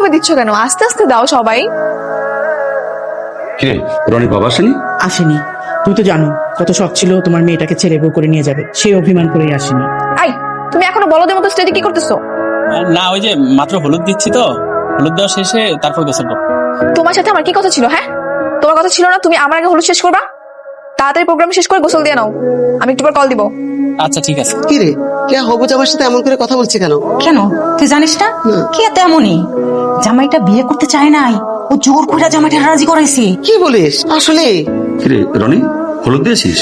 এভাবে দিচ্ছ কেন? আস্তে আস্তে দাও সবাই। কিরে রনির বাবা আসেনি? আসেনি। তুমি তো জানো কত শখ ছিল তোমার মেয়েটাকে ছেড়ে বউ করে নিয়ে যাবে, সেই অভিমান করেই আসেনি। আই, তুমি এখনো বলদের মতো স্টেজে কি করতেছো? না, ওই যে মাত্র হলুদ দিচ্ছি তো, হলুদ দেওয়া শেষে তারপর গোসল করবো। তোমার সাথে আমার কি কথা ছিল? হ্যাঁ, তোমার কথা ছিল না তুমি আমার আগে হলুদ শেষ করবা? তাড়াতাড়ি প্রোগ্রাম শেষ করে গোসল দিয়ে নাও, আমি একটু পর কল দিব। আচ্ছা ঠিক আছে। কি রে, কে হবু জামার সাথে এমন করে কথা বলছে কেন? কেন তুই জানিস না? কে তেমনই জামাইটা বিয়ে করতে চায় নাই, ও জোর করে জামাইটা রাজি করাইছে। কি বলিস? আসলে কিরে রনি, হলুদ দিয়েছিস?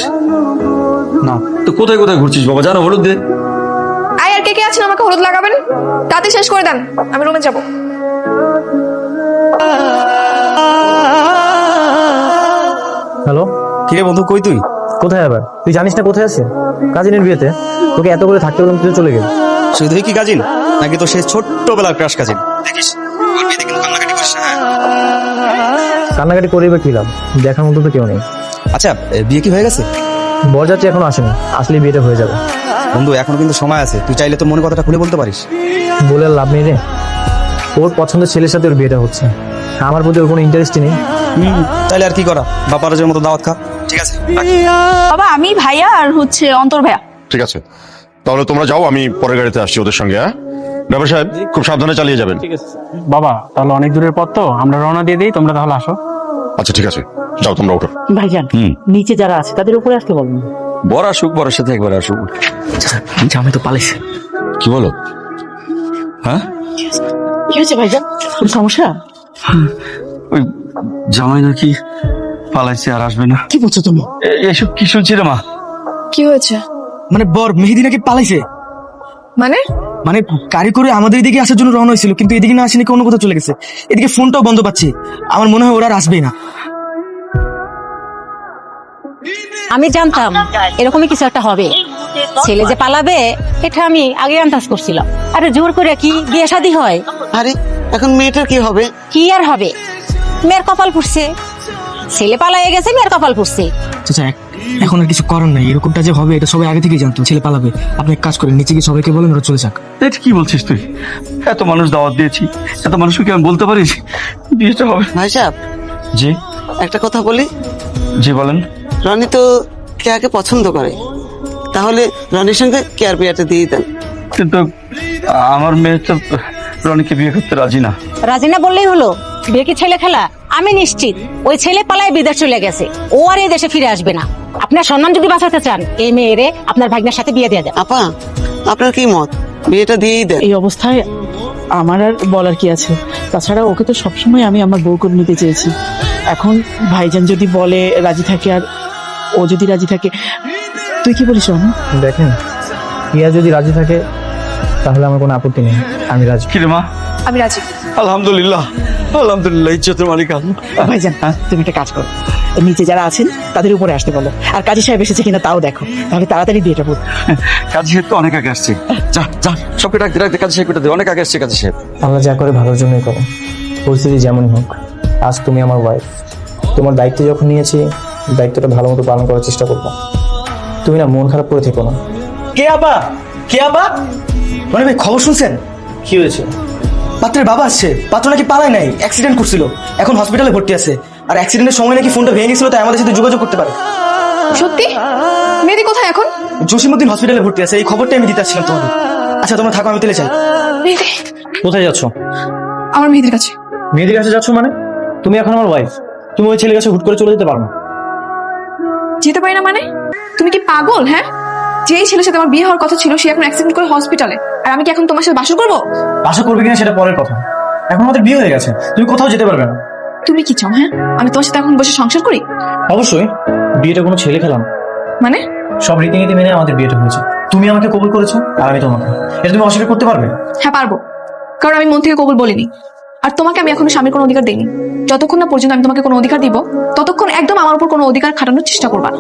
না। তো কোথায় কোথায় ঘুরছিস বাবা, জানো হলুদ দে। আই, আর কে কে আছেন আমাকে হলুদ লাগাবেন? তাড়াতাড়ি শেষ করে দেন, আমি রুমে যাব। হ্যালো, কিরে বন্ধু, কই তুই? কোথায় আবার? তুই জানিস না কোথায় আছে? কাজিনের বিয়েতে তোকে এত করে থাকতে বললাম, তুই চলে গেলি। শুধুই কি কাজিন, নাকি তো সে ছোট্টবেলার ক্রাশ কাজিন? দেখিস কান্নাকাটি করি বা কি লাভ, দেখার মতো তো কেউ নেই। আচ্ছা, বিয়ে কি হয়ে গেছে? বরযাত্রী এখনো আসেনি, আসলে বিয়েটা হয়ে যাবে। বন্ধু এখনো কিন্তু সময় আছে, তুই চাইলে তো মনে কথাটা খুলে বলতে পারিস। বলে আর লাভ নেই রে, ওর পছন্দের ছেলের সাথে ওর বিয়েটা হচ্ছে, আমার প্রতি ওর কোনো ইন্টারেস্টই নেই। তাইলে আর কি করা, বাপারাজের মতো দাওয়াত খা। ঠিক আছে বাবা, আমি ভাইয়া আর হচ্ছে অন্তর ভাইয়া। ঠিক আছে, তাহলে তোমরা যাও, আমি পরের গাড়িতে আসছি ওদের সঙ্গে। হ্যাঁ ড্রাইভার সাহেব, খুব সাবধানে চালিয়ে যাবেন। ঠিক আছে বাবা, তাহলে অনেক দূরের পথ তো, আমরা রওনা দিয়ে দিই, তোমরা তাহলে আসো। আচ্ছা ঠিক আছে, যাও তোমরা ওঠো। ভাইজান, নিচে যারা আছে তাদের উপরে আসতে বলুন। বর আসুক, বরের সাথে একবার আসুক। জামাই তো পালাইছে। কি বলো? হ্যাঁ, কি হয়েছে ভাইজান, কোনো সমস্যা? ওই জামাই নাকি পালাইছে আর আসবে না। কি বলছো তুমি? এসব কি শুনছি রে মা? কি হয়েছে? মানে বর মেহেদি নাকি পালাইছে, মানে মানে গাড়ি করে আমাদের এদিকে আসার জন্য রওনা হয়েছিল, কিন্তু এদিকে না আসেনি, অন্য কোথাও চলে গেছে। এদিকে ফোনটাও বন্ধ পাচ্ছি, আমার মনে হয় ওরা আর আসবেই না। আমি জানতাম এরকমই কিছু একটা হবে, ছেলে যে পালাবে এটা আমি আগে আন্দাজ করছিলাম। আরে জোর করে কি বিয়ে শাদী হয়? আরে এখন মেয়েটার কি হবে? কি আর হবে, মেয়ের কপাল পুড়ছে, ছেলে পালাইয়ে গেছে, মেয়ের কপাল পুড়ছে। চাচা এখন আর কিছু করার নাই, এরকমটা যে হবে এটা সবাই আগে থেকেই জানতো, ছেলে পালাবে। আপনি এক কাজ করেন, নিচে গিয়ে সবাইকে বলেন ওরা চলে যাক। এটা কি বলছিস তুই? এত মানুষ দাওয়াত দিয়েছি, এত মানুষকে কি আমি বলতে পারিস বিয়েটা হবে? ভাই সাহেব, জি একটা কথা বলি। জি বলেন। রনি তো কেয়াকে পছন্দ করে, তাহলে রনির সঙ্গে কেয়ার বিয়েটা দিয়ে দেন। কিন্তু আমার মেয়ে তো রনিকে বিয়ে করতে রাজি না। রাজি না বললেই হলো? বিয়ে কি ছেলে খেলা? আমি নিশ্চিত ওই ছেলে পালায় বিদেশ চলে গেছে, ও আর এই দেশে ফিরে আসবে না। আপনার সম্মান যদি বাঁচাতে চান, এই মেয়েরে আপনার ভাগ্নের সাথে বিয়ে দিয়ে দেন। আপা, আপনার কি মত? বিয়েটা দিয়েই দেন। এই অবস্থায় আমার আর বলার কি আছে? তাছাড়া ওকে তো সবসময় আমি আমার বউ করে নিতে চেয়েছি। এখন ভাইজান যদি বলে রাজি থাকে, আর ও যদি রাজি থাকে, তুই কি বলিস রনি? দেখেন, ইয়া যদি রাজি থাকে তাহলে আমার কোনো আপত্তি নেই, আমি রাজি। কি রে মা? আমি রাজি। আলহামদুলিল্লাহ, আলহামদুলিল্লাহ, ইজ্জতের মালিক আল্লাহ। ভাইজান, তুমি একটা কাজ করো, নিচে যারা আছেন তাদের উপরে আসতে বলো, আর কাজী সাহেব এসেছে কিনা তাও দেখো, তাহলে তাড়াতাড়ি বিয়েটা করো। কাজী সাহেব তো অনেক আগে আসছে, যা যা সবকে ডাকতে ডাকতে কাজী সাহেব অনেক আগে আসছে। কাজী সাহেব, আল্লাহ যা করে ভালোর জন্যই করে, পরিস্থিতি যেমনই হোক। আজ তুমি আমার ওয়াইফ, তোমার দায়িত্ব যখন নিয়েছি, দায়িত্বটা ভালো মতো পালন করার চেষ্টা করবো। তুমি না মন খারাপ করে থেকো না। কে আবা, কে আবা? মানে ভাই খবর শুনছেন? কি হয়েছে? পাত্রের বাবা আসছে, পাত্র নাকি পালায় নাই, অ্যাক্সিডেন্ট করছিল, এখন হসপিটালে ভর্তি আছে। আর অ্যাক্সিডেন্টের সময় নাকি ফোনটা ভেঙে গেছিল, তাই আমাদের সাথে যোগাযোগ করতে পারে। সত্যি? মেহেদি কোথায় এখন? জসিমউদ্দিন হসপিটালে ভর্তি আছে, এই খবরটা আমি দিতে আসছিলাম তোমাদের। আচ্ছা তোমরা থাকো, আমি তেলে চাই। মেহেদি, কোথায় যাচ্ছ? আমার মেহেদির কাছে। মেয়েদের কাছে যাচ্ছ মানে? তুমি এখন আমার ওয়াইফ, তুমি ওই ছেলের কাছে হুট করে চলে যেতে পারো না। যেতে পারি না মানে? তুমি কি পাগল? হ্যাঁ, যেই ছেলের সাথে আমার বিয়ে হওয়ার কথা ছিল সে এখন অ্যাক্সিডেন্ট করে হসপিটালে, আর আমি কি এখন তোমার সাথে বাসর করবো? আশা করবে কিনা সেটা পরের কথা, এখন আমাদের বিয়ে হয়ে গেছে, তুমি কোথাও যেতে পারবে না। তুমি কি চাও? হ্যাঁ, আমি তোমার সাথে এখন বসে সংসার করি? অবশ্যই, বিয়েটা কোনো ছেলে খেলাম, মানে সব রীতিনীতি মেনে আমাদের বিয়েটা হয়েছে। তুমি আমাকে কবুল করেছো আর আমি তোমাকে, এটা তুমি অস্বীকার করতে পারবে? হ্যাঁ পারবো, কারণ আমি মন থেকে কবুল বলিনি, আর তোমাকে আমি এখনো স্বামীর কোনো অধিকার দেইনি। যতক্ষণ না পর্যন্ত আমি তোমাকে কোনো অধিকার দিব, ততক্ষণ একদম আমার উপর কোনো অধিকার খাটানোর চেষ্টা করবা না।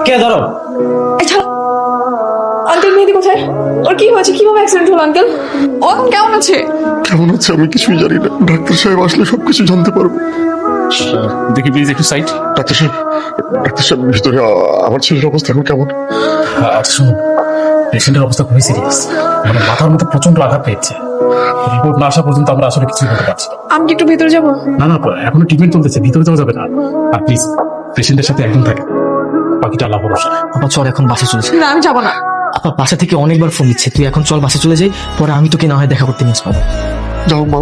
কে ধরো? এই ছাড়ো। আঙ্কেল, মেহেদি কোথায়? ওর কি হয়েছে? কিভাবে অ্যাক্সিডেন্ট হলো আঙ্কেল? ও এখন কেমন আছে? কেমন আছে আমি কিছুই জানি না, ডাক্তার সাহেব আসলে সবকিছু জানতে পারবো। দেখি প্লিজ একটু সাইড। ডাক্তার সাহেব, ভিতরে আমার ছেলের অবস্থা এখন কেমন? আচ্ছা শুনুন, পেশেন্টের অবস্থা খুবই সিরিয়াস, মানে মাথার মধ্যে প্রচন্ড আঘাত পেয়েছে। রিপোর্ট না আসা পর্যন্ত আমরা আসলে কিছু বলতে পারছি না। আমি কি একটু ভিতরে যাবো? না না, এখনো ট্রিটমেন্ট চলতেছে, ভিতরে যাওয়া যাবে না। আর প্লিজ পেশেন্টের সাথে একদম থাকে, বাকিটা আল্লাহ ভরসা। আপা চল এখন বাসে চলে যাই। না আমি যাবো না। আপা বাসা থেকে অনেকবার ফোন দিচ্ছে, তুই এখন চল বাসে চলে যাই, পরে আমি তোকে না হয় দেখা করতে মিস পাবো। যাও মা,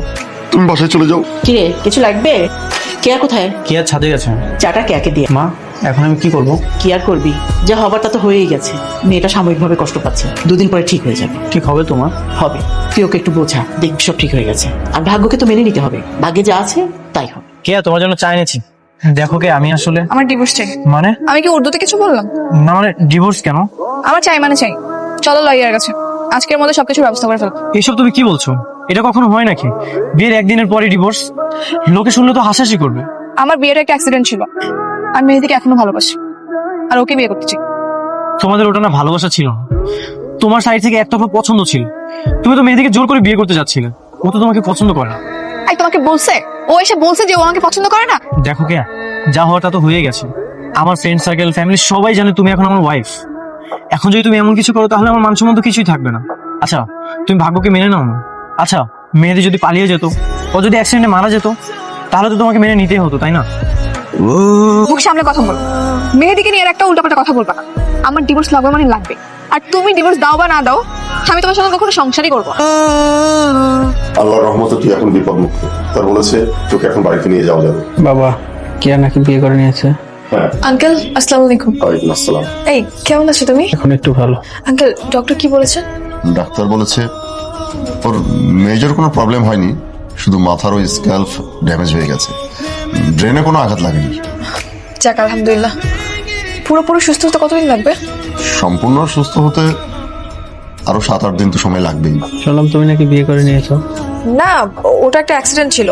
তুমি বাসায় চলে যাও। কিরে কিছু লাগবে? কেয়া কোথায়? কি আর ছাদে গেছে? চাটা কেয়াকে দিয়ে। মা এখন আমি কি করব? কি আর করবি, যা হবার তা তো হয়েই গেছে। মেয়েটা সাময়িকভাবে কষ্ট পাচ্ছে, 2 দিন পরে ঠিক হয়ে যাবে। ঠিক হবে তোমার? হবে, তুই ওকে একটু বোঝা, দেখবি সব ঠিক হয়ে গেছে। আর ভাগ্যকে তো মেনে নিতে হবে, ভাগ্যে যা আছে তাই হবে। কে তোমার জন্য চা এনেছি। দেখো কে, আমি আসলে আমার ডিভোর্স চাই। মানে আমি কি উর্দুতে কিছু বললাম? না মানে ডিভোর্স কেন? আমার চাই মানে চাই। চলো লয়ার কাছে, আজকের মধ্যে সবকিছু ব্যবস্থা করে ফেল। এইসব তুমি কি বলছো? এটা কখনো হয় নাকি? বিয়ের একদিনের পরে ডিভোর্স? লোকে শুনলে তো হাসাহাসি করবে। আমার বিয়ের একটা অ্যাক্সিডেন্ট ছিল, আমি মেহেদিকে এখনো ভালোবাসি, আর ওকে বিয়ে করতে চাই। তোমাদের ওটা না ভালোবাসা ছিল না, তোমার সাইড থেকে একতরফা পছন্দ ছিল। তুমি তো মেয়েদিকে জোর করে বিয়ে করতে যাচ্ছিলে, ও তো তোমাকে পছন্দ করে না। আই তোমাকে বলছে, ও এসে বলছে যে ও আমাকে পছন্দ করে না। দেখো কে, যা হওয়ার তা তো হয়ে গেছে। আমার ফ্রেন্ড সার্কেল, ফ্যামিলি সবাই জানে তুমি এখন আমার ওয়াইফ। এখন যদি তুমি এমন কিছু করো তাহলে আমার মান সম্মান তো কিছুই থাকবে না। আচ্ছা তুমি ভাগ্যকে মেনে নাও না। আচ্ছা মেয়েদি যদি পালিয়ে যেত, ও যদি অ্যাক্সিডেন্টে মারা যেত, তাহলে তো তোমাকে মেনে নিতেই হতো, তাই না? মুখ সামলে কথা বলো, মেহেদিকে নিয়ে আর একটা উল্টাপাল্টা কথা বলবা না। আমার ডিভোর্স লাগবে মানে লাগবে, আর তুমি ডিভোর্স দাও বা না দাও, আমি তোমার সঙ্গে কখনো সংসারই করবো না। আল্লাহর রহমতে তুই এখন বিপদমুক্ত। তার বলেছে তোকে এখন বাড়িতে নিয়ে যাওয়া যাবে। বাবা কে নাকি বিয়ে করে নিয়েছে? হ্যাঁ, আঙ্কেল আসসালামু আলাইকুম। ওয়ালাইকুম আসসালাম। এই কেমন আছো তুমি? এখন একটু ভালো। আঙ্কেল ডক্টর কি বলেছে? ডাক্তার বলেছে ওর মেজর কোনো প্রবলেম হয়নি, শুধু মাথার ওই স্ক্যাল্প ড্যামেজ হয়ে গেছে, ব্রেনে কোনো আঘাত লাগেনি। যাক আলহামদুলিল্লাহ। পুরোপুরি সুস্থ হতে কতদিন লাগবে? সম্পূর্ণ সুস্থ হতে আরো 7-8 দিন তো সময় লাগবেই। শুনলাম তুমি নাকি বিয়ে করে নিয়েছো। না, ওটা একটা অ্যাক্সিডেন্ট ছিল।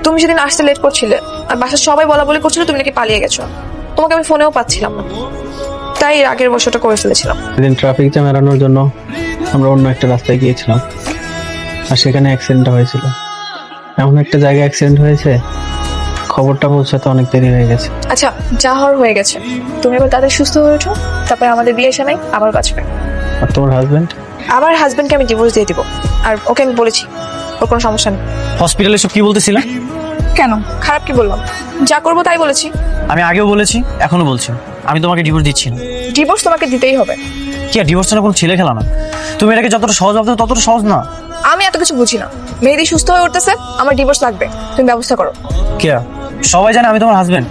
তুমি সেদিন আসতে লেট করছিলে, আর বাসার সবাই বলা বলি করছিল তুমি নাকি পালিয়ে গেছো। তোমাকে আমি ফোনেও পাচ্ছিলাম না, তাই আগের বছরটা করে ফেলেছিলাম। সেদিন ট্রাফিক জ্যাম এড়ানোর জন্য আমরা অন্য একটা রাস্তায় গিয়েছিলাম, আর সেখানে অ্যাক্সিডেন্টটা হয়েছিল। এমন একটা জায়গায় অ্যাক্সিডেন্ট হয়েছে, খবরটা পৌঁছাতে অনেক দেরি হয়ে গেছে। আচ্ছা যা হওয়ার হয়ে গেছে, তুমি এবার তাদের সুস্থ হয়ে ওঠো, তারপরে আমাদের বিয়ে এসে নাই আবার বাঁচবে। আর তোমার হাজবেন্ড? আমার হাজবেন্ডকে আমি ডিভোর্স দিয়ে দিব, আর ওকে আমি বলেছি ওর কোনো সমস্যা নেই। হসপিটালে সব কি বলতেছিলে? কেন খারাপ কি বললাম? যা করবো তাই বলেছি। আমি আগেও বলেছি, এখনো বলছি, আমি তোমাকে ডিভোর্স দিচ্ছি না। ডিভোর্স তোমাকে দিতেই হবে। কি আর ডিভোর্সটা না কোনো ছেলে খেলা না। তুমি এটাকে যতটা সহজ ভাবছো ততটা সহজ না। আমি এত কিছু বুঝি না। মেহেদি সুস্থ হয়ে উঠতেছে, আমার ডিভোর্স লাগবে, তুমি ব্যবস্থা করো। কে? সবাই জানে আমি তোমার হাজবেন্ড,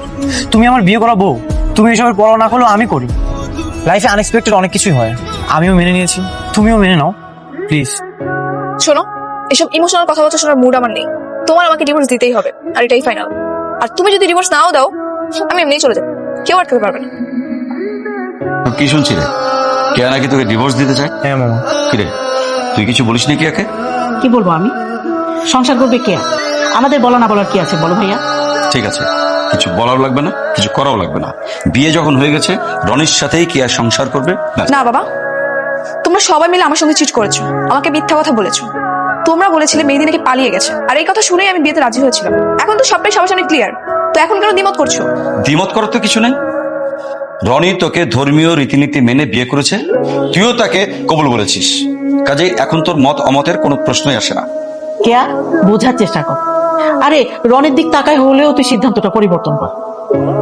তুমি আমার বিয়ে করা বউ। তুমি এসবের পড়া না করলেও আমি করি। লাইফে আনএক্সপেক্টেড অনেক কিছুই হয়, আমিও মেনে নিয়েছি, তুমিও মেনে নাও প্লিজ। শোনো, এসব ইমোশনাল কথাবার্তা শোনার মুড আমার নেই। তোমার আমাকে ডিভোর্স দিতেই হবে, আর এটাই ফাইনাল। আর তুমি যদি ডিভোর্স নাও দাও, আমি এমনিই চলে যাবো, কেউ আটকাতে পারবে না। কি শুনছি রে? কেয়া নাকি তোকে ডিভোর্স দিতে চায়? হ্যাঁ মামা। কিরে তুই কিছু বলিস নি কেয়াকে? কি বলবো আমি? সংসার করবে কেয়া, আমাদের বলা না বলার কি আছে বলো ভাইয়া? ঠিক আছে, কিছু বলাও লাগবে না, কিছু করাও লাগবে না। বিয়ে যখন হয়ে গেছে, রনির সাথেই কেয়া সংসার করবে। ব্যাস। না বাবা, তোমরা সবাই মিলে আমার সঙ্গে চিট করেছো, আমাকে মিথ্যা কথা বলেছো। তোমরা বলেছিলে মেহেদি নাকি পালিয়ে গেছে, আর এই কথা শুনেই আমি বিয়েতে রাজি হয়েছিলাম। এখন তো সবটাই সবার সামনে ক্লিয়ার, তো এখন কেন দ্বিমত করছো? দ্বিমত করার তো কিছু নেই। রনি তোকে ধর্মীয় রীতিনীতি মেনে বিয়ে করেছে, তুইও তাকে কবুল বলেছিস, কাজেই এখন তোর মত অমতের কোনো প্রশ্নই আসে না। কেয়া বোঝার চেষ্টা কর। আরে রনের দিক তাকায় হলেও তুই সিদ্ধান্তটা পরিবর্তন কর।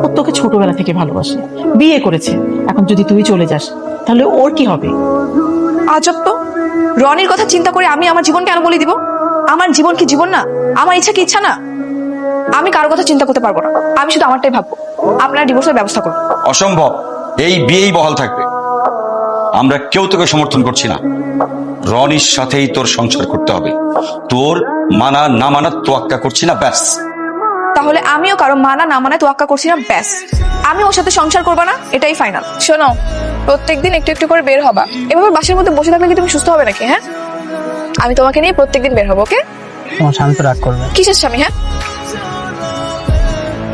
ও তোকে ছোটবেলা থেকে ভালোবাসে, বিয়ে করেছে, এখন যদি তুই চলে যাস তাহলে ওর কি হবে? আজব তো, রনির কথা চিন্তা করে আমি আমার জীবন কেন বলে দিব? আমার জীবন কি জীবন না? আমার ইচ্ছা কি ইচ্ছা না? আমি কারো কথা চিন্তা করতে পারবো না, আমি শুধু আমারটাই ভাববো। আপনারা ডিভোর্সের ব্যবস্থা করুন। অসম্ভব, এই বিয়েই বহাল থাকবে। আমরা কেউ তোকে সমর্থন করছি না। রনির সাথেই তোর সংসার করতে হবে, তোর মানা না মানা তোয়াক্কা করছি না, ব্যাস। তাহলে আমিও কারো মানা না মানায় তোয়াক্কা করছি না, ব্যাস। আমি ওর সাথে সংসার করবো না, এটাই ফাইনাল। শোনো, প্রত্যেকদিন একটু একটু করে বের হবা। এভাবে বাসের মধ্যে বসে থাকলে কি তুমি সুস্থ হবে নাকি? হ্যাঁ, আমি তোমাকে নিয়ে প্রত্যেকদিন বের হবো, ওকে? তোমার স্বামী তো রাগ করবে। কিসের স্বামী? হ্যাঁ,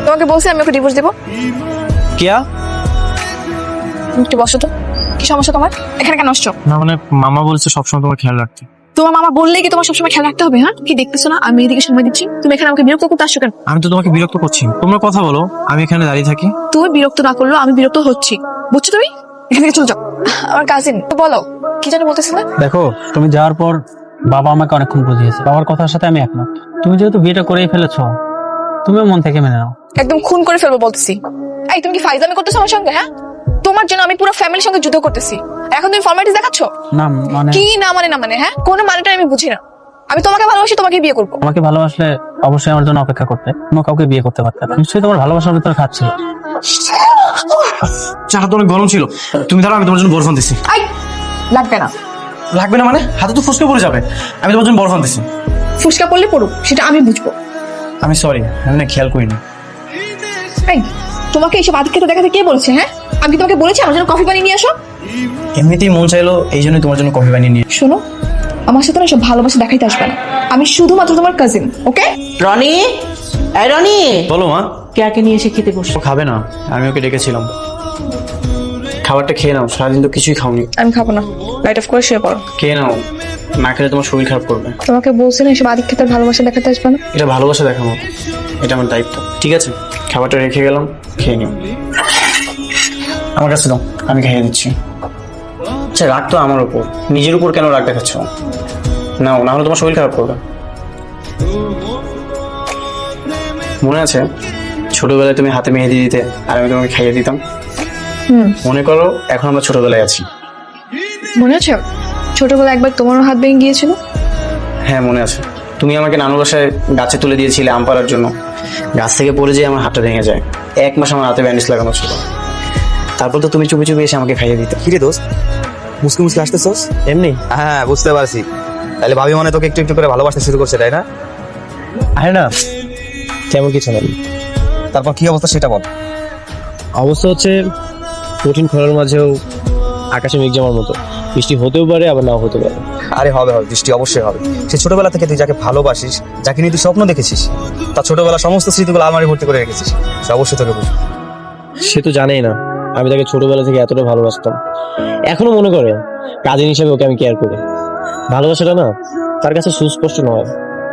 তোমাকে বলছি আমি ওকে ডিভোর্স দেবো। কেয়া একটু বসো তো, কি সমস্যা তোমার? এখানে কেন আসছো? না মানে মামা বলছে সবসময় তোমার খেয়াল রাখতে। তোমার মামা বললেই কি তোমার সবসময় খেয়াল রাখতে হবে? হ্যাঁ, কি দেখতেছো না আমি এদিকে সময় দিচ্ছি, তুমি এখানে আমাকে বিরক্ত করতে আসছো কেন? আমি তো তোমাকে বিরক্ত করছি, তোমরা কথা বলো, আমি এখানে দাঁড়িয়ে থাকি। তুমি বিরক্ত না করলেও আমি বিরক্ত হচ্ছি, বুঝছো তুমি? এখান থেকে চলে যাও। আমার কাজিন, বলো কি জানি বলতেছিলে? দেখো, তুমি যাওয়ার পর বাবা আমাকে অনেকক্ষণ বুঝিয়েছে। বাবার কথার সাথে আমি একমত। তুমি যেহেতু বিয়েটা করেই ফেলেছো, তুমিও মন থেকে মেনে নাও। একদম খুন করে ফেলবো বলতেছি। এই তুমি কি ফাইজলামি করতেছো আমার সঙ্গে? হ্যাঁ, তোমার জন্য আমি পুরো ফ্যামিলির সঙ্গে যুদ্ধ করতেছি, এখন তুমি ফর্মালিটিস দেখাচ্ছ? না মানে, কি না মানে? না মানে হ্যাঁ, কোনো মানেটা আমি বুঝি না। আমি তোমাকে ভালোবাসি, তোমাকে বিয়ে করবো। আমাকে ভালোবাসলে অবশ্যই আমার জন্য অপেক্ষা করতে, অন্য কাউকে বিয়ে করতে পারতে না। নিশ্চয়ই তোমার ভালোবাসার ভিতরে খাচ্ছিল। চাটা তো অনেক গরম ছিল। তুমি ধরো, আমি তোমার জন্য বরফান দিছি। আই লাগবে না। লাগবে না মানে? হাতে তো ফুসকে পড়ে যাবে। আমি তোমার জন্য বরফান দিছি। ফুসকা পড়লে পড়ুক, সেটা আমি বুঝবো। আমি সরি, আমি না খেয়াল করিনি। এই তোমাকে এইসব আদিক্ষেতা দেখাতে কে বলছে? হ্যাঁ, আমি কি তোমাকে বলেছি আমার জন্য কফি বানিয়ে নিয়ে আসো? এমনিতেই মন চাইলো, এই জন্যই তোমার জন্য কফি বানিয়ে নিয়ে। শোনো, আমার সাথে না সব ভালোবাসা দেখাইতে আসবে না। আমি শুধুমাত্র তোমার কাজিন, ওকে? রনি, এই রনি, বলো মা। কেয়াকে নিয়ে এসে খেতে বসো। ও খাবে না, আমি ওকে ডেকেছিলাম। খাবারটা খেয়ে নাও, সারাদিন তো কিছুই খাওনি। আমি খাবো না, লাইট অফ করে শুয়ে পড়ো। খেয়ে নাও, না খেলে তোমার শরীর খারাপ করবে। তোমাকে বলছি না এসব আদিক্ষেতার ভালোবাসা দেখাতে আসবে না। এটা ভালোবাসা দেখানো, এটা আমার দায়িত্ব। ঠিক আছে, খাবারটা রেখে গেলাম, খেয়ে নিও। আমার কাছে দাও, আমি খাইয়ে দিচ্ছি। আচ্ছা, রাগ তো আমার উপর, নিজের উপর কেন রাগ দেখাচ্ছ? নাও, না হলে তোমার শরীর খারাপ করবে। মনে আছে ছোটবেলায় তুমি হাতে মেহেদি দিতে আর আমি তোমাকে খাইয়ে দিতাম? মনে করো এখন আমরা ছোটবেলায় আছি। মনে আছে ছোটবেলায় একবার তোমারও হাত ভেঙে গিয়েছিল? হ্যাঁ মনে আছে, তুমি আমাকে নানু বাসায় গাছে তুলে দিয়েছিলে আম পাড়ার জন্য। গাছ থেকে পড়ে যেয়ে আমার হাতটা ভেঙে যায়। 1 মাস আমার হাতে ব্যান্ডেজ লাগানো ছিল। তারপর তো তুমি চুপি চুপি এসে আমাকে খাইয়ে দিতে। কি রে দোস্ত, মুসকে মুসকে আসতেছস? এমনি? হ্যাঁ বুঝতে পারছি। তাহলে ভাবি মনে তোকে একটু একটু করে ভালোবাসতে শুরু করছে, তাই না? আরে না, তেমন কিছু না। তারপর কি অবস্থা সেটা বল। অবস্থা হচ্ছে কঠিন খরার মাঝেও আকাশে মেঘ জমার মতো। বৃষ্টি হতেও পারে, আবার নাও হতে পারে। আরে হবে হবে, বৃষ্টি অবশ্যই হবে। সে ছোটবেলা থেকে তুই যাকে ভালোবাসিস, যাকে নিয়ে তুই স্বপ্ন দেখেছিস, তার ছোটবেলা সমস্ত স্মৃতিগুলো আলমারি ভর্তি করে রেখেছিস, সে অবশ্যই তোকে বুঝবে। সে তো জানেই না আমি তাকে ছোটবেলা থেকে এতটা ভালোবাসতাম। এখনো মনে করে কাজিন হিসেবে ওকে আমি কেয়ার করি। ভালোবাসাটা না তার কাছে সুস্পষ্ট নয়।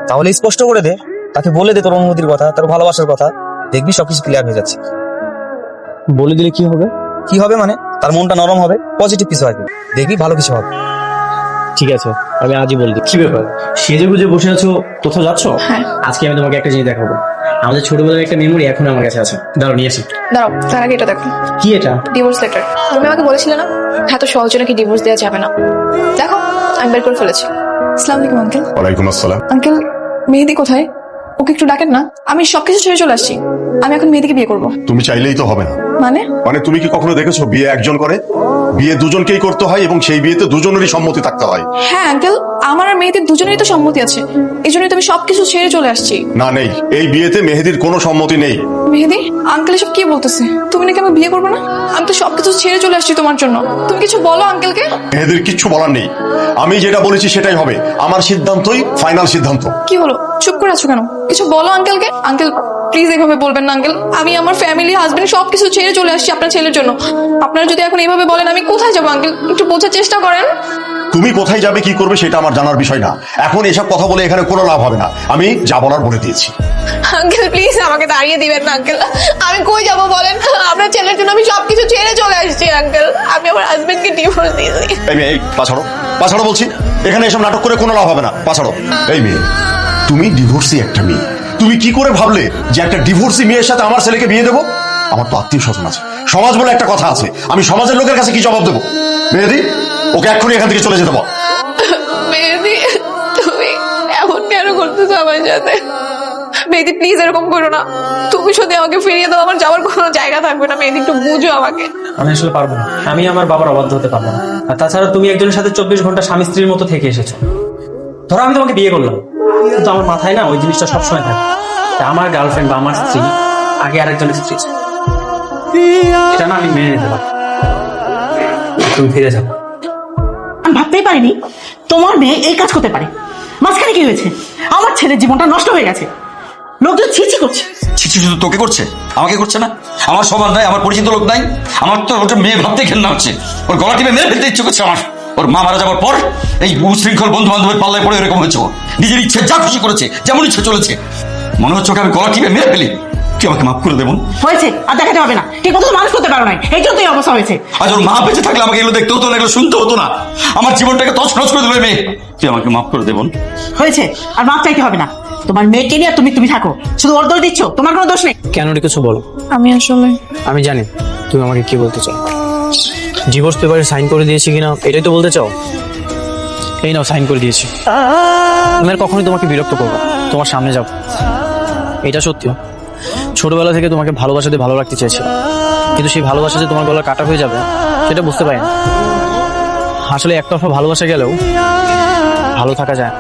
তাহলে স্পষ্ট করে দে, তাকে বলে দে তোর অনুমতির কথা, তোর ভালোবাসার কথা। দেখবি সবকিছু ক্লিয়ার হয়ে যাচ্ছে। বলে দিলে কি হবে? কি হবে মানে? তার মনটা নরম হবে, পজিটিভ কিছু আসবে, দেখবি ভালো কিছু হবে। ঠিক আছে, আমি আজই বলে দিই। কি ব্যাপার, সেজে গুজে বসে আছো, কোথাও যাচ্ছ? হ্যাঁ। আজকে আমি তোমাকে একটা জিনিস দেখাবো। আমাদের ছোটবেলার একটা মেমোরি এখন আমার কাছে আছে। দাঁড়াও, নিয়ে আসি। দাঁড়াও, তার আগে এটা দেখো। কি এটা? Divorce letter. তুমি আমাকে বলেছিলে না এত সহজে নাকি ডিভোর্স দেওয়া যাবে না? দেখো, আমি বের করে ফেলেছি। আসসালামু আলাইকুম আঙ্কেল। ওয়ালাইকুম আসসালাম। আঙ্কেল, মেহেদি কোথায়? ওকে একটু ডাকেন না। আমি সবকিছু ছেড়ে চলে আসছি। আমি এখন মেহেদিকে বিয়ে করবো। তুমি চাইলেই তো হবে না। মানে তুমি কি কখনো দেখেছো বিয়ে একজন করে? বিয়ে দুজনকেই করতে হয় এবং সেই বিয়েতে দুজনেরই সম্মতি থাকতে হয়। হ্যাঁ আঙ্কেল, আমার আর মেহেদির দুজনেরই তো সম্মতি আছে, এই জন্যই তো আমি সবকিছু ছেড়ে চলে আসছি। না, নেই। এই বিয়েতে মেহেদির কোনো সম্মতি নেই। মেহেদি, আঙ্কেল এসব কি বলতেছে? তুমি নাকি আমি বিয়ে করবো না? আমি তো সবকিছু ছেড়ে চলে আসছি তোমার জন্য। তুমি কিছু বলো আঙ্কেলকে। মেহেদির কিচ্ছু বলার নেই। আমি যেটা বলেছি সেটাই হবে। আমার সিদ্ধান্তই ফাইনাল সিদ্ধান্ত। কি হলো, চুপ করে আছো কেন? কিছু বলো আঙ্কেলকে। আঙ্কেল প্লিজ এইভাবে বলবেন না আঙ্কেল। আমি আমার ফ্যামিলি, হাজবেন্ড সবকিছু ছেড়ে চলে আসছি আপনার ছেলের জন্য। আপনারা যদি এখন এইভাবে বলেন আমি কোথায় যাবো আঙ্কেল? একটু বোঝার চেষ্টা করেন। তুমি কোথায় যাবে, কি করবে সেটা আমার জানার বিষয় না। এখন এসব কথা বলে এখানে কোনো লাভ হবে না। আমি যা বলার বলে দিয়েছি। আঙ্কেল প্লিজ আমাকে দাঁড়িয়ে দিবেন না আঙ্কেল। আমি কই যাবো বলেন? আপনার ছেলের জন্য আমি সবকিছু ছেড়ে চলে আসছি আঙ্কেল। আমি আমার হাজবেন্ডকে ডিভোর্স দিয়েছি। এই মেয়ে, এই পাছাড়ো বলছি। এখানে এসব নাটক করে কোনো লাভ হবে না, পাছাড়ো। এই মেয়ে, তুমি ডিভোর্সি একটা মেয়ে। তুমি কি করে ভাবলে যে একটা ডিভোর্সি মেয়ের সাথে আমার ছেলেকে বিয়ে দেবো? আমার তো আত্মীয় স্বজন আছে, সমাজ বলে একটা কথা আছে। আমি সমাজের লোকের কাছে কি জবাব দেবো? মেহেদি, ওকে এক্ষুনি এখান থেকে চলে যেতে বল। মেহেদি, তুমি এমন কেন করতেছো আমার সাথে? মেহেদি প্লিজ এরকম করো না। তুমি যদি আমাকে ফিরিয়ে দাও আমার যাওয়ার কোনো জায়গা থাকবে না। মেহেদি একটু বুঝো আমাকে। আমি আসলে পারবো না। আমি আমার বাবার অবাধ্য হতে পারবো না। আর তাছাড়া তুমি একজনের সাথে 24 ঘন্টা স্বামী স্ত্রীর মতো থেকে এসেছো। ধরো আমি তোমাকে বিয়ে করলাম, কিন্তু আমার মাথায় না ওই জিনিসটা সবসময় থাকে। আমার গার্লফ্রেন্ড বা আমার স্ত্রী আগে আরেকজনের স্ত্রী, এটা না আমি মেনে নিতে পারি। তুমি ফিরে যাও। আমি ভাবতেই পারিনি তোমার মেয়ে এই কাজ করতে পারে। মাঝখানে কি হয়েছে? আমার ছেলের জীবনটা নষ্ট হয়ে গেছে, লোকজন ছিছি করছে। ছিছি শুধু তোকে করছে, আমাকে করছে না? আমার সবার নাই, আমার পরিচিত লোক নাই? আমার তো ওটা মেয়ে ভাবতেই ঘেন্না হচ্ছে। ওর গলা টিপে মেরে ফেলতে ইচ্ছে করছে আমার। ওর মা মারা যাওয়ার পর এই উশৃঙ্খল বন্ধু বান্ধবের পাল্লায় পড়ে এরকম হয়েছে। ও নিজের ইচ্ছে যা খুশি করেছে, যেমন ইচ্ছে চলেছে। মনে হচ্ছে ওকে আমি গলা টিপে মেরে ফেলি। তুই আমাকে মাফ করে দেবন। হয়েছে, আর দেখাতে হবে না। ঠিক মতো তো মানুষ করতে পারো নাই, এই জন্য এই অবস্থা হয়েছে। আজ ওর মা বেঁচে থাকলে আমাকে এগুলো দেখতে হতো না, এগুলো শুনতে হতো না। আমার জীবনটাকে তছনছ করে দেবে মেয়ে। তুই আমাকে মাফ করে দেবন। হয়েছে, আর মাপ চাইতে হবে না। তোমার মেয়েকে নিয়ে তুমি থাকো, শুধু ওর দোষ দিচ্ছ, তোমার কোনো দোষ নেই। কেন রেখেছো বলো? আমি আসলে আমি জানি তুমি আমাকে কি বলতে চাও। ডিভোর্স পেপারে সাইন করে দিয়েছি কিনা এটাই তো বলতে চাও? এই নাও, সাইন করে দিয়েছি। আমি আর কখনোই তোমাকে বিরক্ত করবো না, তোমার সামনে যাও। এটা সত্যি, ছোটবেলা থেকে তোমাকে ভালোবাসাতে ভালো রাখতে চেয়েছিলাম, কিন্তু সেই ভালোবাসা যে তোমার গলা কাটা হয়ে যাবে সেটা বুঝতে পারি না। আসলে একতরফা ভালোবাসা গেলেও ভালো থাকা যায় না।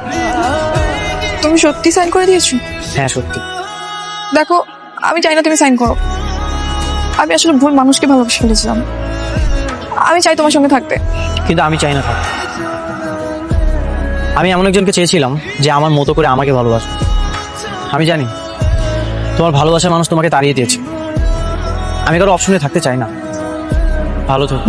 তুমি সত্যি সাইন করে দিয়েছো? হ্যাঁ সত্যি। দেখো, আমি চাই না তুমি সাইন করো। আমি আসলে ভুল মানুষকে ভালোবেসে ফেলেছিলাম। আমি চাই তোমার সঙ্গে থাকতে। কিন্তু আমি চাই না থাকতে। আমি এমন একজনকে চেয়েছিলাম যে আমার মতো করে আমাকে ভালোবাসবে। আমি জানি তোমার ভালোবাসার মানুষ তোমাকে তাড়িয়ে দিয়েছে। আমি কারো অপশনে থাকতে চাই না। ভালো থেকো।